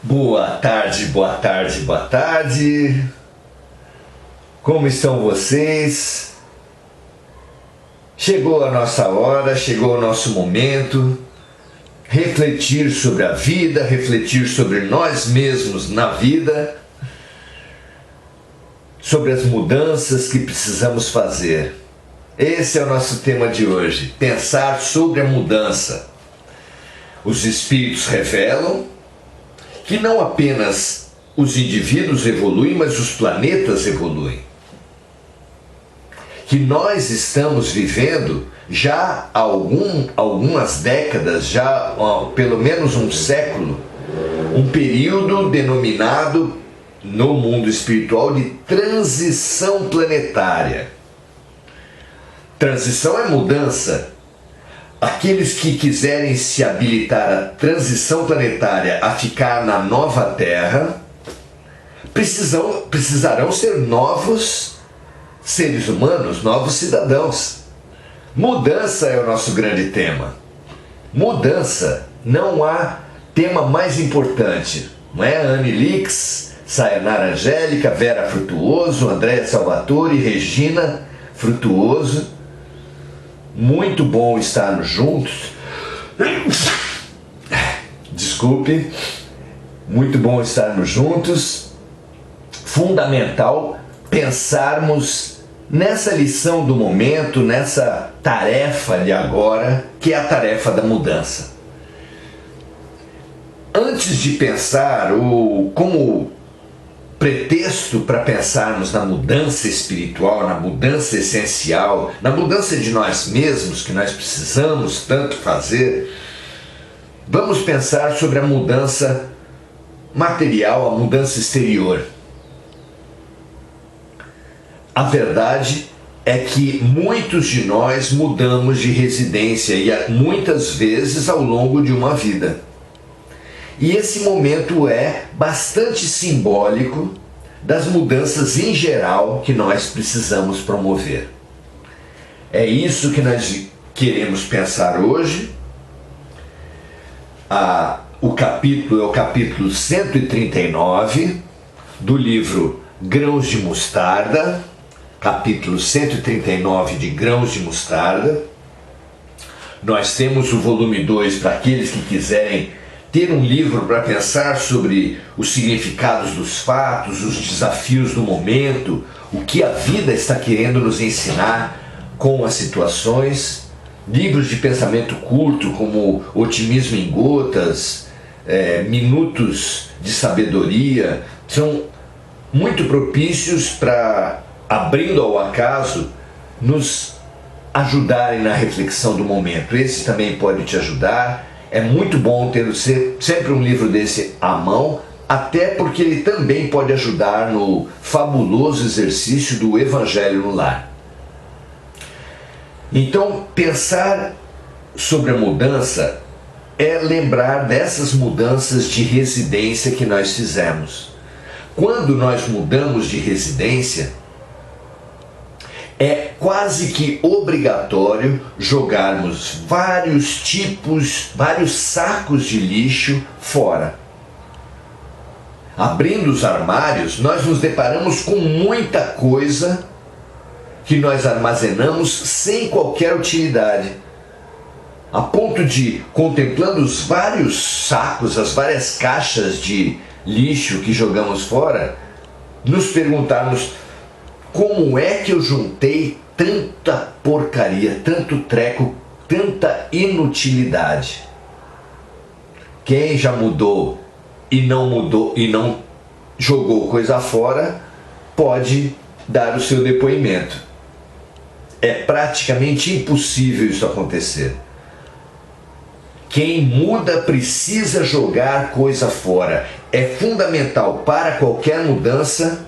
Boa tarde, boa tarde, boa tarde. Como estão vocês? Chegou a nossa hora, chegou o nosso momento. Refletir sobre a vida, refletir sobre nós mesmos na vida, sobre as mudanças que precisamos fazer. Esse é o nosso tema de hoje, pensar sobre a mudança. Os espíritos revelam que não apenas os indivíduos evoluem, mas os planetas evoluem. Que nós estamos vivendo já há algumas décadas, já há pelo menos um século, um período denominado no mundo espiritual de transição planetária. Transição é mudança. Aqueles que quiserem se habilitar à transição planetária, a ficar na nova Terra, precisarão ser novos seres humanos, novos cidadãos. Mudança é o nosso grande tema. Mudança, não há tema mais importante. Não é? Anne Lix, Sayonara Angélica, Vera Frutuoso, Andréa Salvatore, Regina Frutuoso. Muito bom estarmos juntos. Desculpe. Muito bom estarmos juntos. Fundamental pensarmos nessa lição do momento, nessa tarefa de agora, que é a tarefa da mudança. Antes de pensar, como pretexto para pensarmos na mudança espiritual, na mudança essencial, na mudança de nós mesmos, que nós precisamos tanto fazer, vamos pensar sobre a mudança material, a mudança exterior. A verdade é que muitos de nós mudamos de residência e muitas vezes ao longo de uma vida. E esse momento é bastante simbólico das mudanças em geral que nós precisamos promover. É isso que nós queremos pensar hoje. O capítulo é o capítulo 139 do livro Grãos de Mostarda, capítulo 139 de Grãos de Mostarda. Nós temos o volume 2 para aqueles que quiserem ter um livro para pensar sobre os significados dos fatos, os desafios do momento, o que a vida está querendo nos ensinar com as situações. Livros de pensamento curto, como Otimismo em Gotas, Minutos de Sabedoria, são muito propícios para, abrindo ao acaso, nos ajudarem na reflexão do momento. Esse também pode te ajudar. É muito bom ter sempre um livro desse à mão, até porque ele também pode ajudar no fabuloso exercício do Evangelho no Lar. Então, pensar sobre a mudança é lembrar dessas mudanças de residência que nós fizemos. Quando nós mudamos de residência, é quase que obrigatório jogarmos vários sacos de lixo fora. Abrindo os armários, nós nos deparamos com muita coisa que nós armazenamos sem qualquer utilidade. A ponto de, contemplando os vários sacos, as várias caixas de lixo que jogamos fora, nos perguntarmos: como é que eu juntei tanta porcaria, tanto treco, tanta inutilidade? Quem já mudou e não jogou coisa fora, pode dar o seu depoimento. É praticamente impossível isso acontecer. Quem muda precisa jogar coisa fora. É fundamental para qualquer mudança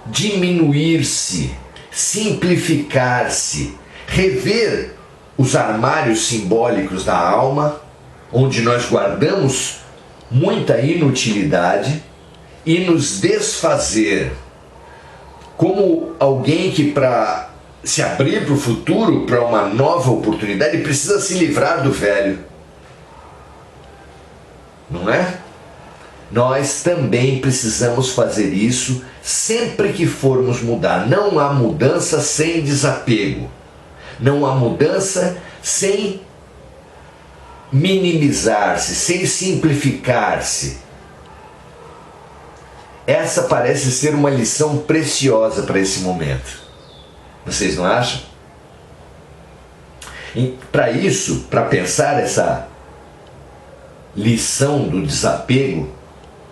diminuir-se, simplificar-se, rever os armários simbólicos da alma, onde nós guardamos muita inutilidade, e nos desfazer como alguém que, para se abrir para o futuro, para uma nova oportunidade, precisa se livrar do velho. Não é? Nós também precisamos fazer isso sempre que formos mudar. Não há mudança sem desapego. Não há mudança sem minimizar-se, sem simplificar-se. Essa parece ser uma lição preciosa para esse momento. Vocês não acham? Para isso, para pensar essa lição do desapego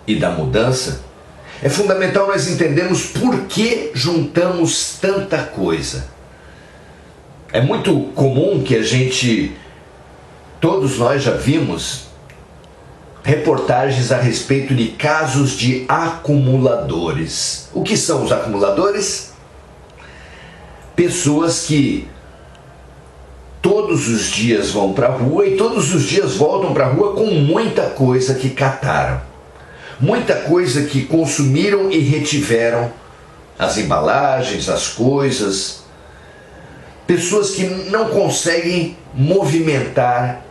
e da mudança, é fundamental nós entendermos por que juntamos tanta coisa. É muito comum que todos nós já vimos reportagens a respeito de casos de acumuladores. O que são os acumuladores? Pessoas que todos os dias vão para a rua e todos os dias voltam para a rua com muita coisa que cataram. Muita coisa que consumiram e retiveram as embalagens, as coisas. Pessoas que não conseguem movimentar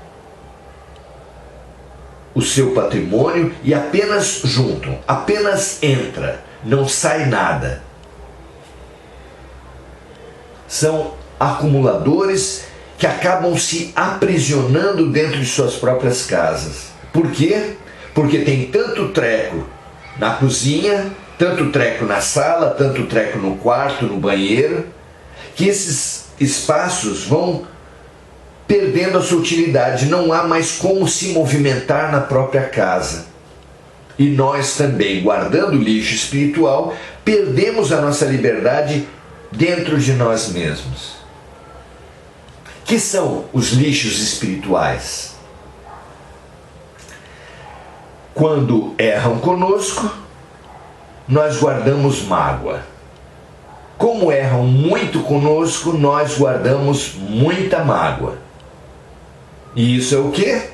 o seu patrimônio e apenas juntam, apenas entra, não sai nada. São acumuladores que acabam se aprisionando dentro de suas próprias casas. Por quê? Porque tem tanto treco na cozinha, tanto treco na sala, tanto treco no quarto, no banheiro, que esses espaços vão perdendo a sua utilidade, não há mais como se movimentar na própria casa. E nós também, guardando o lixo espiritual, perdemos a nossa liberdade dentro de nós mesmos. Que são os lixos espirituais? Quando erram conosco, nós guardamos mágoa. Como erram muito conosco, nós guardamos muita mágoa. E isso é o quê?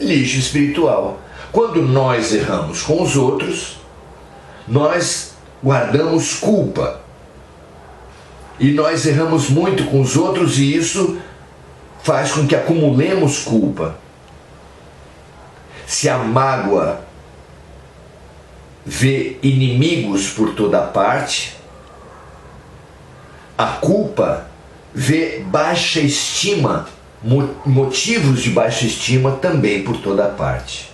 Lixo espiritual. Quando nós erramos com os outros, nós guardamos culpa. E nós erramos muito com os outros e isso faz com que acumulemos culpa. Se a mágoa vê inimigos por toda parte, a culpa vê baixa estima, motivos de baixa estima também por toda parte.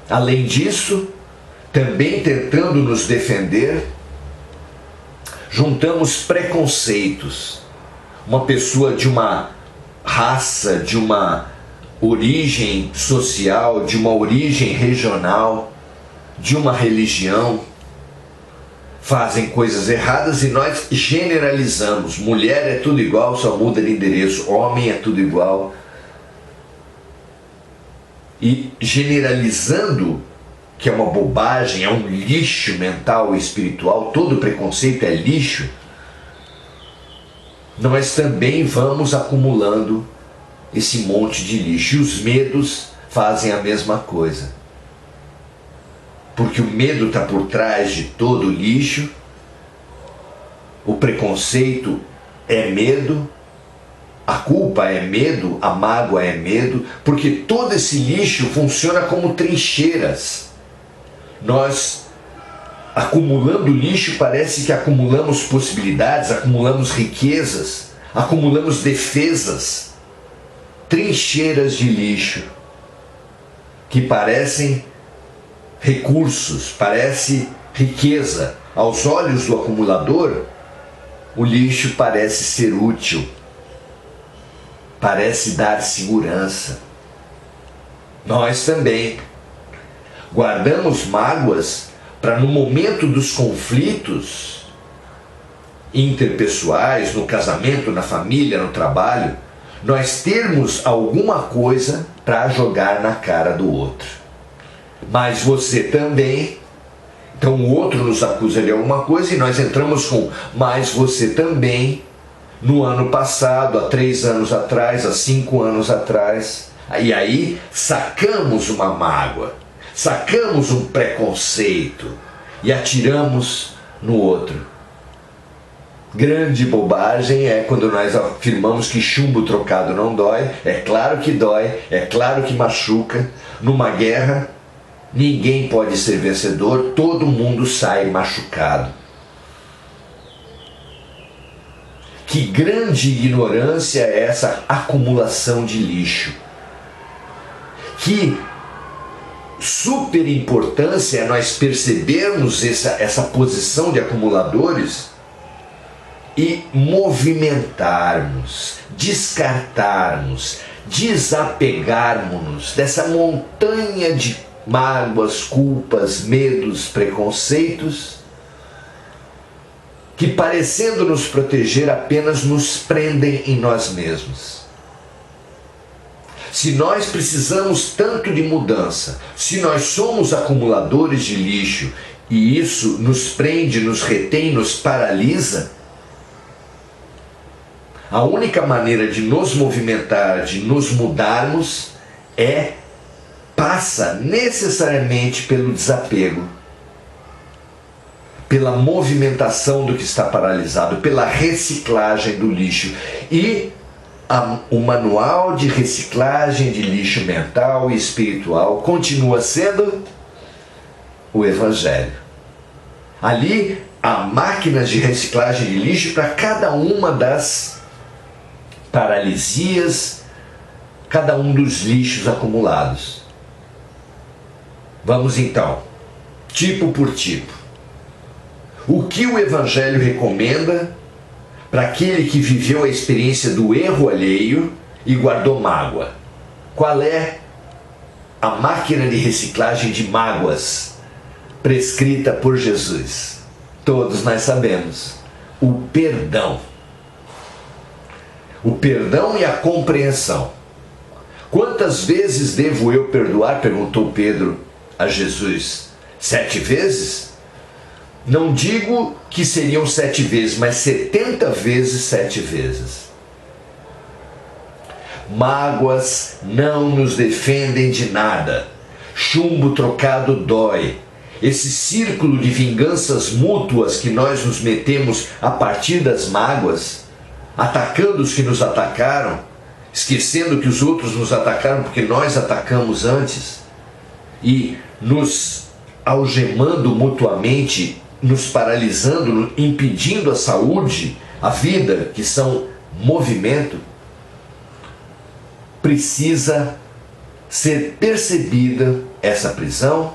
Além disso, também tentando nos defender, juntamos preconceitos. Uma pessoa de uma raça, de uma origem social, de uma origem regional, de uma religião, fazem coisas erradas e nós generalizamos. Mulher é tudo igual, só muda de endereço. Homem é tudo igual. E generalizando, que é uma bobagem, é um lixo mental e espiritual, todo preconceito é lixo, nós também vamos acumulando esse monte de lixo. E os medos fazem a mesma coisa. Porque o medo está por trás de todo o lixo, o preconceito é medo, a culpa é medo, a mágoa é medo, porque todo esse lixo funciona como trincheiras. Nós, acumulando lixo, parece que acumulamos possibilidades, acumulamos riquezas, acumulamos defesas, trincheiras de lixo, que parecem recursos, parece riqueza. Aos olhos do acumulador, o lixo parece ser útil, parece dar segurança. Nós também guardamos mágoas para no momento dos conflitos interpessoais, no casamento, na família, no trabalho, nós termos alguma coisa para jogar na cara do outro. Mas você também, então o outro nos acusa de alguma coisa e nós entramos com mas você também, no ano passado, há 3 anos atrás, há 5 anos atrás, e aí sacamos uma mágoa, sacamos um preconceito e atiramos no outro. Grande bobagem é quando nós afirmamos que chumbo trocado não dói. É claro que dói, é claro que machuca. Numa guerra, ninguém pode ser vencedor, todo mundo sai machucado. Que grande ignorância é essa acumulação de lixo. Que super importância é nós percebermos essa posição de acumuladores e movimentarmos, descartarmos, desapegarmos-nos dessa montanha de mágoas, culpas, medos, preconceitos que, parecendo nos proteger, apenas nos prendem em nós mesmos. Se nós precisamos tanto de mudança, se nós somos acumuladores de lixo e isso nos prende, nos retém, nos paralisa, a única maneira de nos movimentar, de nos mudarmos, passa necessariamente pelo desapego, pela movimentação do que está paralisado, pela reciclagem do lixo. E o manual de reciclagem de lixo mental e espiritual continua sendo o Evangelho. Ali há máquinas de reciclagem de lixo para cada uma das paralisias, cada um dos lixos acumulados. Vamos então, tipo por tipo. O que o Evangelho recomenda para aquele que viveu a experiência do erro alheio e guardou mágoa? Qual é a máquina de reciclagem de mágoas prescrita por Jesus? Todos nós sabemos: o perdão. O perdão e a compreensão. Quantas vezes devo eu perdoar? Perguntou Pedro a Jesus. 7 vezes? Não digo que seriam 7 vezes, mas 70 vezes 7 vezes. Mágoas não nos defendem de nada. Chumbo trocado dói. Esse círculo de vinganças mútuas que nós nos metemos a partir das mágoas, atacando os que nos atacaram, esquecendo que os outros nos atacaram porque nós atacamos antes, e nos algemando mutuamente, nos paralisando, impedindo a saúde, a vida, que são movimento, precisa ser percebida essa prisão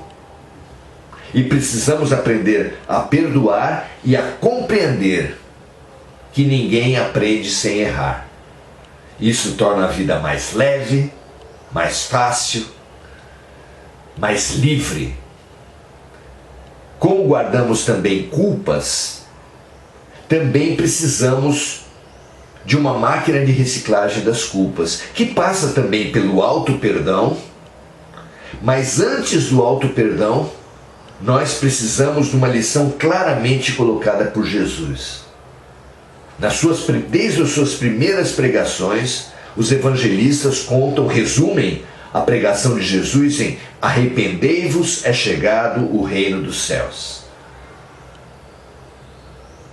e precisamos aprender a perdoar e a compreender que ninguém aprende sem errar. Isso torna a vida mais leve, mais fácil, mais livre. Como guardamos também culpas, também precisamos de uma máquina de reciclagem das culpas, que passa também pelo auto-perdão, mas antes do auto-perdão, nós precisamos de uma lição claramente colocada por Jesus. Desde as suas primeiras pregações, os evangelistas resumem a pregação de Jesus em: arrependei-vos, é chegado o reino dos céus.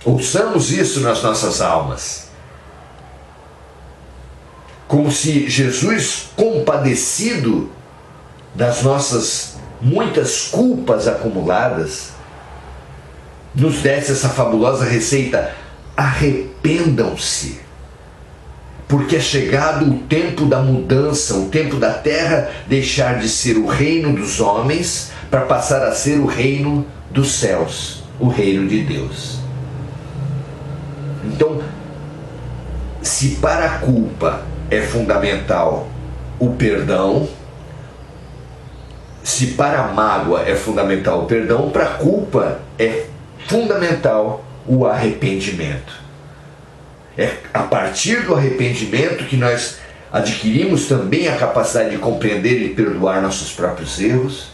Ouçamos isso nas nossas almas. Como se Jesus, compadecido das nossas muitas culpas acumuladas, nos desse essa fabulosa receita: arrependam-se, porque é chegado o tempo da mudança, o tempo da terra deixar de ser o reino dos homens para passar a ser o reino dos céus, o reino de Deus. Então, se para a culpa é fundamental o perdão, se para a mágoa é fundamental o perdão, para a culpa é fundamental o arrependimento. É a partir do arrependimento que nós adquirimos também a capacidade de compreender e perdoar nossos próprios erros,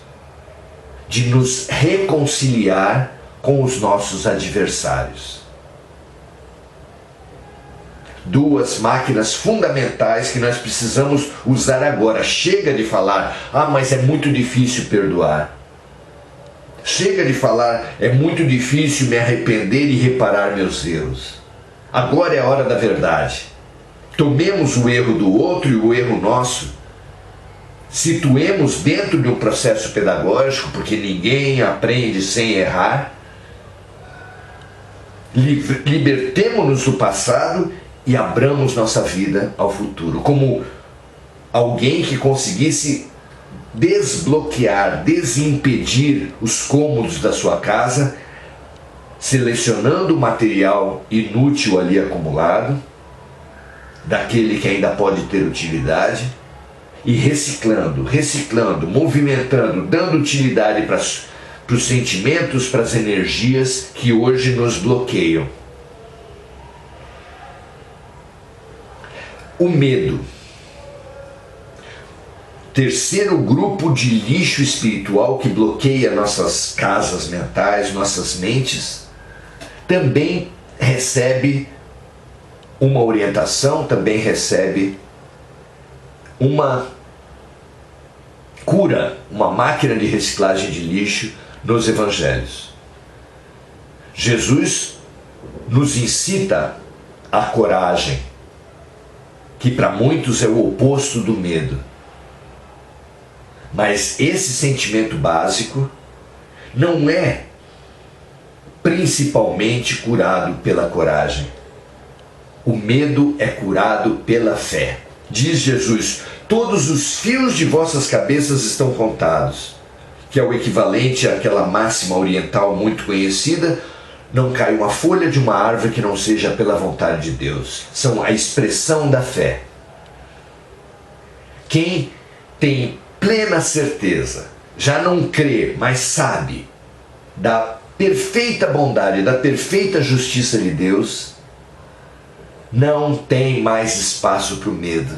de nos reconciliar com os nossos adversários. Duas máquinas fundamentais que nós precisamos usar agora. Chega de falar: mas é muito difícil perdoar. Chega de falar: é muito difícil me arrepender e reparar meus erros. Agora é a hora da verdade. Tomemos o erro do outro e o erro nosso situemos dentro de um processo pedagógico, porque ninguém aprende sem errar. Libertemo-nos do passado e abramos nossa vida ao futuro, como alguém que conseguisse desbloquear, desimpedir os cômodos da sua casa, selecionando o material inútil ali acumulado, daquele que ainda pode ter utilidade, e reciclando, movimentando, dando utilidade para os sentimentos, para as energias que hoje nos bloqueiam. O medo. Terceiro grupo de lixo espiritual que bloqueia nossas casas mentais, nossas mentes, também recebe uma orientação, também recebe uma cura, uma máquina de reciclagem de lixo nos evangelhos. Jesus nos incita à coragem, que para muitos é o oposto do medo. Mas esse sentimento básico não é principalmente curado pela coragem. O medo é curado pela fé. Diz Jesus: todos os fios de vossas cabeças estão contados, que é o equivalente àquela máxima oriental muito conhecida: não cai uma folha de uma árvore que não seja pela vontade de Deus. São a expressão da fé. Quem tem plena certeza, já não crê, mas sabe da perfeita bondade, da perfeita justiça de Deus, não tem mais espaço para o medo.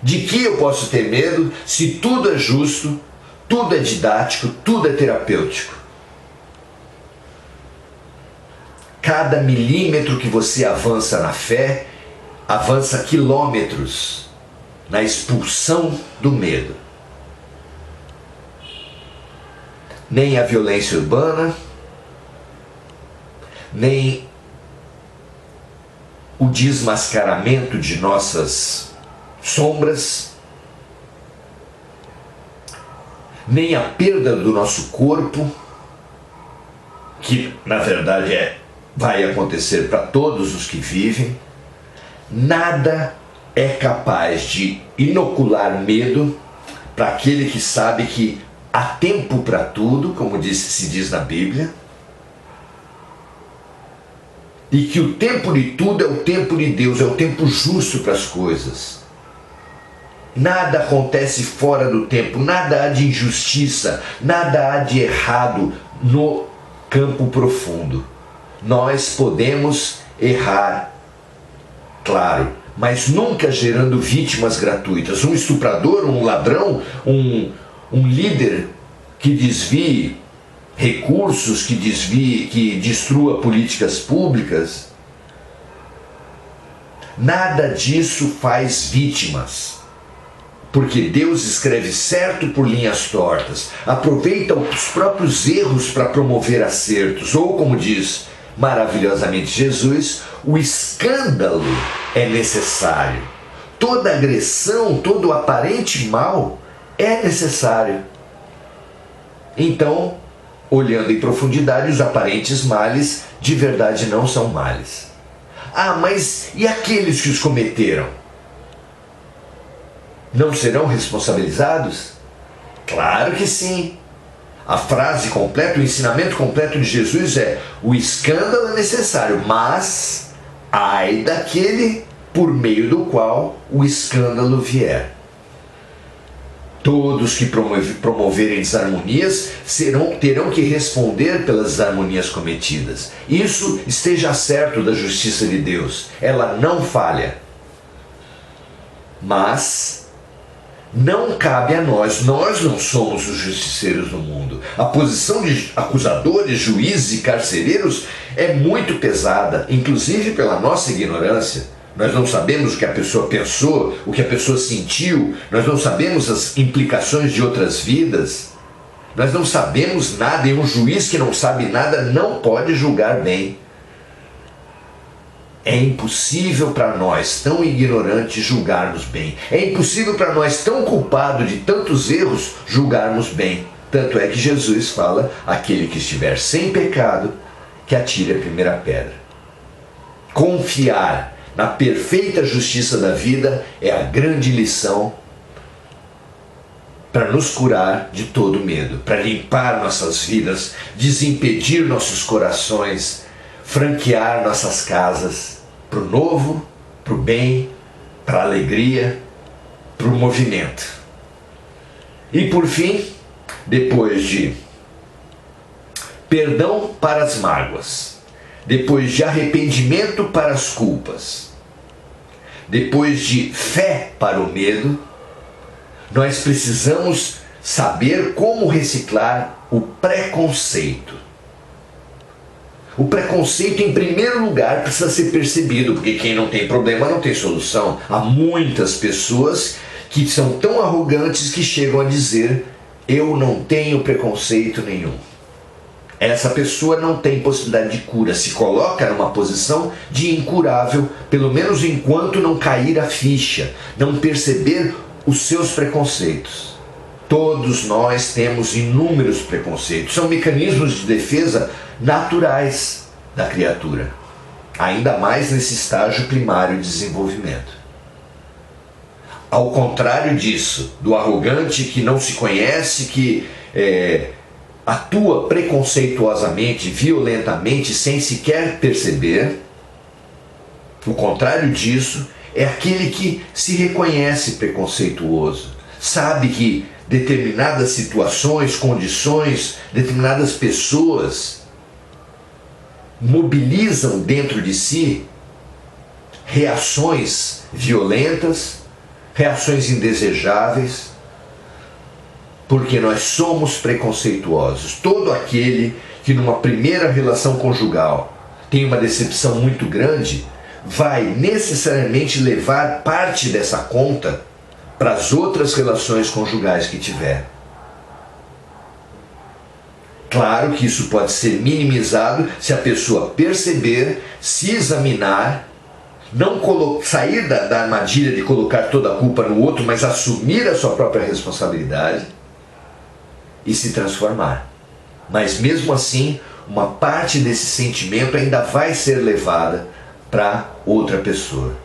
De que eu posso ter medo se tudo é justo, tudo é didático, tudo é terapêutico? Cada milímetro que você avança na fé, avança quilômetros na expulsão do medo. Nem a violência urbana, nem o desmascaramento de nossas sombras, nem a perda do nosso corpo, que na verdade vai acontecer para todos os que vivem. Nada é capaz de inocular medo para aquele que sabe que há tempo para tudo, como se diz na Bíblia, e que o tempo de tudo é o tempo de Deus, é o tempo justo para as coisas. Nada acontece fora do tempo, nada há de injustiça, nada há de errado no campo profundo. Nós podemos errar, claro, mas nunca gerando vítimas gratuitas. Um estuprador, um ladrão, um líder que desvie recursos, que destrua políticas públicas, nada disso faz vítimas, porque Deus escreve certo por linhas tortas, aproveita os próprios erros para promover acertos, ou como diz maravilhosamente Jesus, o escândalo é necessário. Toda agressão, todo aparente mal é necessário. Então, olhando em profundidade, os aparentes males de verdade não são males. Ah, mas e aqueles que os cometeram? Não serão responsabilizados? Claro que sim. A frase completa, o ensinamento completo de Jesus é: o escândalo é necessário, mas ai daquele por meio do qual o escândalo vier. Todos que promoverem desarmonias terão que responder pelas desarmonias cometidas. Isso esteja certo da justiça de Deus. Ela não falha. Mas não cabe a nós não somos os justiceiros do mundo. A posição de acusadores, juízes e carcereiros é muito pesada, inclusive pela nossa ignorância. Nós não sabemos o que a pessoa pensou, o que a pessoa sentiu, nós não sabemos as implicações de outras vidas, nós não sabemos nada, e um juiz que não sabe nada não pode julgar bem. É impossível para nós, tão ignorantes, julgarmos bem. É impossível para nós, tão culpados de tantos erros, julgarmos bem. Tanto é que Jesus fala: aquele que estiver sem pecado, que atire a primeira pedra. Confiar na perfeita justiça da vida é a grande lição para nos curar de todo medo, para limpar nossas vidas, desimpedir nossos corações, franquear nossas casas para o novo, para o bem, para a alegria, para o movimento. E por fim, depois de perdão para as mágoas, depois de arrependimento para as culpas, depois de fé para o medo, nós precisamos saber como reciclar o preconceito. O preconceito, em primeiro lugar, precisa ser percebido, porque quem não tem problema não tem solução. Há muitas pessoas que são tão arrogantes que chegam a dizer: eu não tenho preconceito nenhum. Essa pessoa não tem possibilidade de cura, se coloca numa posição de incurável, pelo menos enquanto não cair a ficha, não perceber os seus preconceitos. Todos nós temos inúmeros preconceitos, são mecanismos de defesa naturais da criatura, ainda mais nesse estágio primário de desenvolvimento. Ao contrário disso, do arrogante que não se conhece, que atua preconceituosamente, violentamente, sem sequer perceber, o contrário disso é aquele que se reconhece preconceituoso, sabe que determinadas situações, condições, determinadas pessoas mobilizam dentro de si reações violentas, reações indesejáveis, porque nós somos preconceituosos. Todo aquele que numa primeira relação conjugal tem uma decepção muito grande, vai necessariamente levar parte dessa conta para as outras relações conjugais que tiver. Claro que isso pode ser minimizado se a pessoa perceber, se examinar, não sair da armadilha de colocar toda a culpa no outro, mas assumir a sua própria responsabilidade e se transformar. Mas mesmo assim, uma parte desse sentimento ainda vai ser levada para outra pessoa.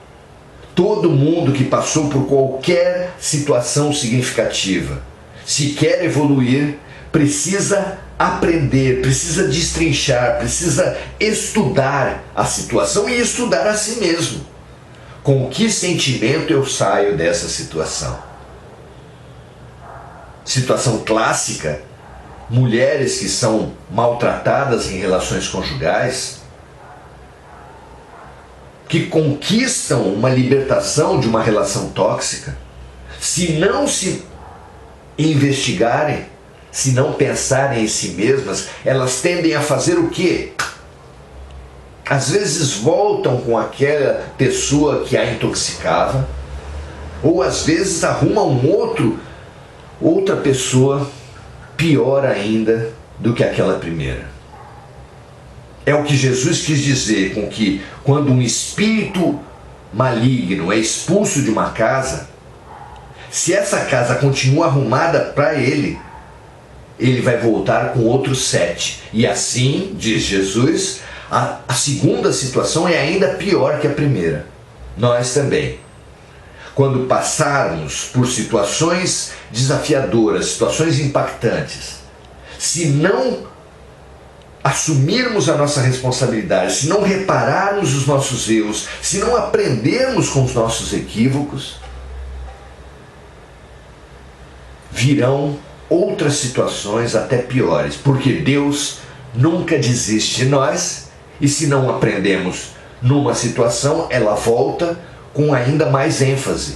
Todo mundo que passou por qualquer situação significativa, se quer evoluir, precisa aprender, precisa destrinchar, precisa estudar a situação e estudar a si mesmo. Com que sentimento eu saio dessa situação? Situação clássica, mulheres que são maltratadas em relações conjugais, que conquistam uma libertação de uma relação tóxica, se não se investigarem, se não pensarem em si mesmas, elas tendem a fazer o quê? Às vezes voltam com aquela pessoa que a intoxicava, ou às vezes arrumam outra pessoa pior ainda do que aquela primeira. É o que Jesus quis dizer com que quando um espírito maligno é expulso de uma casa, se essa casa continua arrumada para ele, ele vai voltar com outros 7. E assim, diz Jesus, a segunda situação é ainda pior que a primeira. Nós também. Quando passarmos por situações desafiadoras, situações impactantes, se não assumirmos a nossa responsabilidade, se não repararmos os nossos erros, se não aprendermos com os nossos equívocos, virão outras situações até piores, porque Deus nunca desiste de nós, e se não aprendemos numa situação, ela volta com ainda mais ênfase.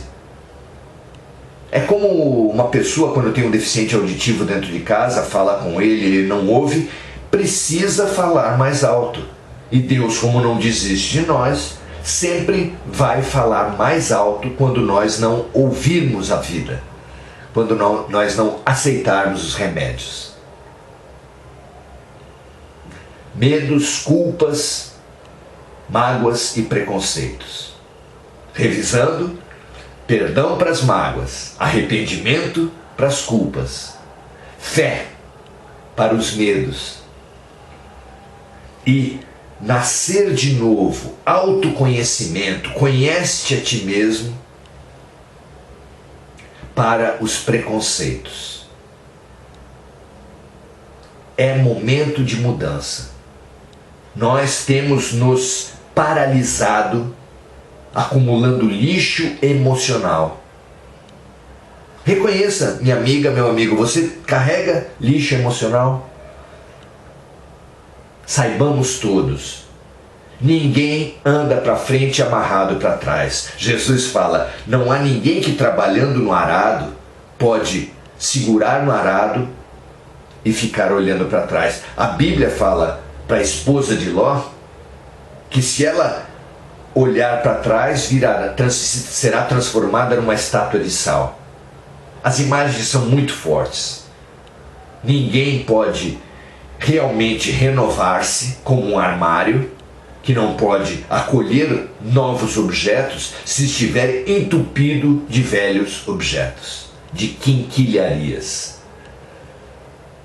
É como uma pessoa, quando tem um deficiente auditivo dentro de casa, fala com ele não ouve, precisa falar mais alto. E Deus, como não desiste de nós, sempre vai falar mais alto quando nós não ouvirmos a vida, quando nós não aceitarmos os remédios. Medos, culpas, mágoas e preconceitos. Revisando: perdão para as mágoas, arrependimento para as culpas, fé para os medos e nascer de novo, autoconhecimento, conhece-te a ti mesmo, para os preconceitos. É momento de mudança. Nós temos nos paralisado, acumulando lixo emocional. Reconheça, minha amiga, meu amigo, você carrega lixo emocional? Saibamos todos, ninguém anda para frente amarrado para trás. Jesus fala: não há ninguém que trabalhando no arado pode segurar no arado e ficar olhando para trás. A Bíblia fala para a esposa de Ló que se ela olhar para trás, será transformada numa estátua de sal. As imagens são muito fortes. Ninguém pode realmente renovar-se como um armário que não pode acolher novos objetos se estiver entupido de velhos objetos, de quinquilharias.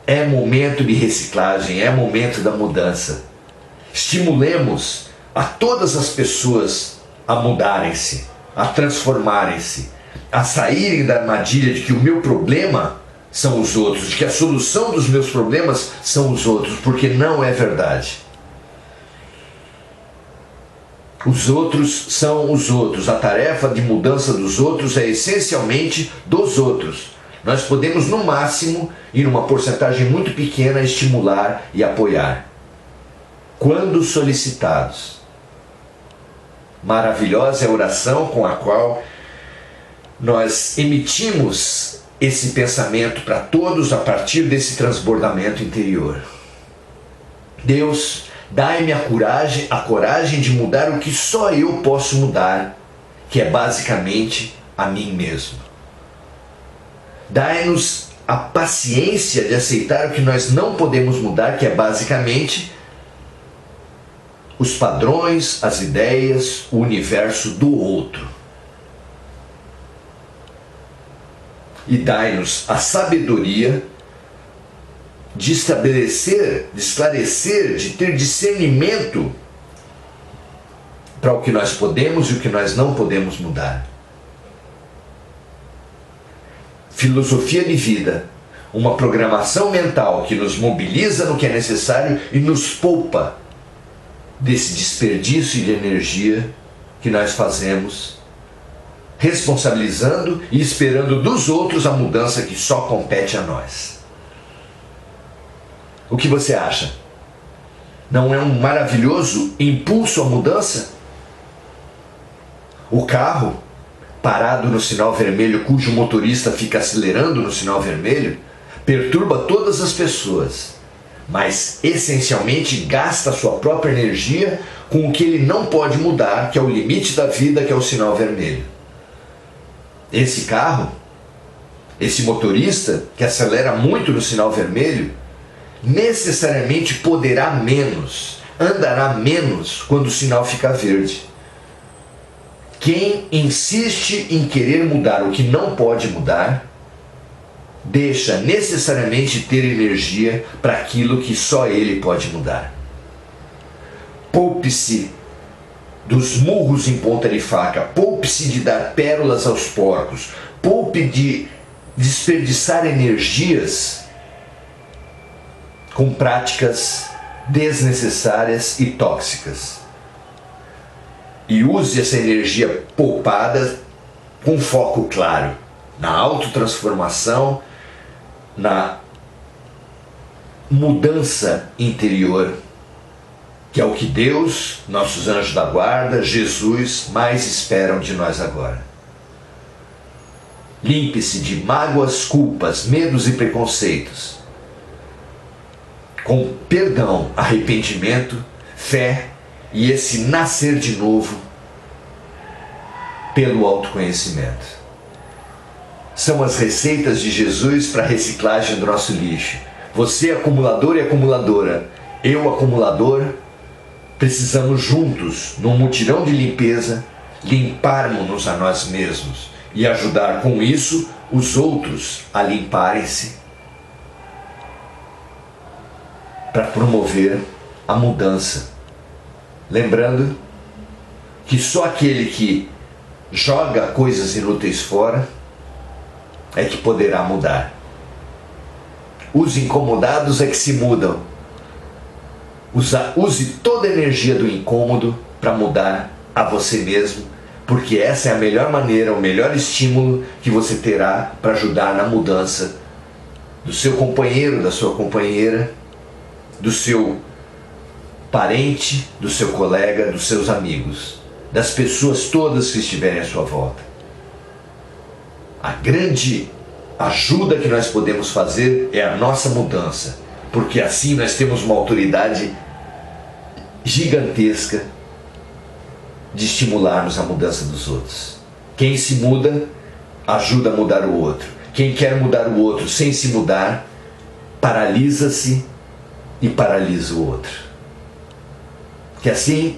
É momento de reciclagem, é momento da mudança. Estimulemos a todas as pessoas a mudarem-se, a transformarem-se, a saírem da armadilha de que o meu problema são os outros, de que a solução dos meus problemas são os outros, porque não é verdade. Os outros são os outros. A tarefa de mudança dos outros é essencialmente dos outros. Nós podemos, no máximo, e numa porcentagem muito pequena, estimular e apoiar, quando solicitados. Maravilhosa é a oração com a qual nós emitimos esse pensamento para todos a partir desse transbordamento interior. Deus, dai-me a coragem de mudar o que só eu posso mudar, que é basicamente a mim mesmo. Dai-nos a paciência de aceitar o que nós não podemos mudar, que é basicamente os padrões, as ideias, o universo do outro. E dai-nos a sabedoria de estabelecer, de esclarecer, de ter discernimento para o que nós podemos e o que nós não podemos mudar. Filosofia de vida, uma programação mental que nos mobiliza no que é necessário e nos poupa desse desperdício de energia que nós fazemos, responsabilizando e esperando dos outros a mudança que só compete a nós. O que você acha? Não é um maravilhoso impulso à mudança? O carro parado no sinal vermelho, cujo motorista fica acelerando no sinal vermelho, perturba todas as pessoas, mas essencialmente gasta sua própria energia com o que ele não pode mudar, que é o limite da vida, que é o sinal vermelho. Esse carro, esse motorista que acelera muito no sinal vermelho, necessariamente poderá menos, andará menos quando o sinal ficar verde. Quem insiste em querer mudar o que não pode mudar, deixa necessariamente ter energia para aquilo que só ele pode mudar. Poupe-se dos murros em ponta de faca, poupe-se de dar pérolas aos porcos, poupe de desperdiçar energias com práticas desnecessárias e tóxicas. E use essa energia poupada com foco claro na autotransformação, na mudança interior, que é o que Deus, nossos anjos da guarda, Jesus mais esperam de nós agora. Limpe-se de mágoas, culpas, medos e preconceitos, com perdão, arrependimento, fé e esse nascer de novo pelo autoconhecimento. São as receitas de Jesus para a reciclagem do nosso lixo. Você acumulador e acumuladora, eu acumulador precisamos juntos, num mutirão de limpeza, limparmos-nos a nós mesmos e ajudar com isso os outros a limparem-se para promover a mudança. Lembrando que só aquele que joga coisas inúteis fora é que poderá mudar. Os incomodados é que se mudam. Use toda a energia do incômodo para mudar a você mesmo, porque essa é a melhor maneira, o melhor estímulo que você terá para ajudar na mudança do seu companheiro, da sua companheira, do seu parente, do seu colega, dos seus amigos, das pessoas todas que estiverem à sua volta. A grande ajuda que nós podemos fazer é a nossa mudança, porque assim nós temos uma autoridade gigantesca de estimularmos a mudança dos outros. Quem se muda, ajuda a mudar o outro. Quem quer mudar o outro sem se mudar, paralisa-se e paralisa o outro. Que assim,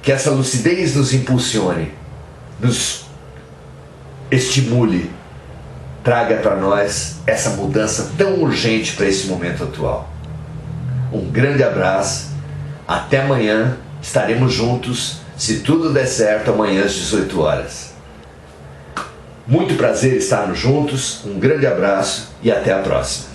que essa lucidez nos impulsione, nos estimule, traga para nós essa mudança tão urgente para esse momento atual. Um grande abraço, até amanhã, estaremos juntos, se tudo der certo, amanhã às 18 horas. Muito prazer estarmos juntos, um grande abraço e até a próxima.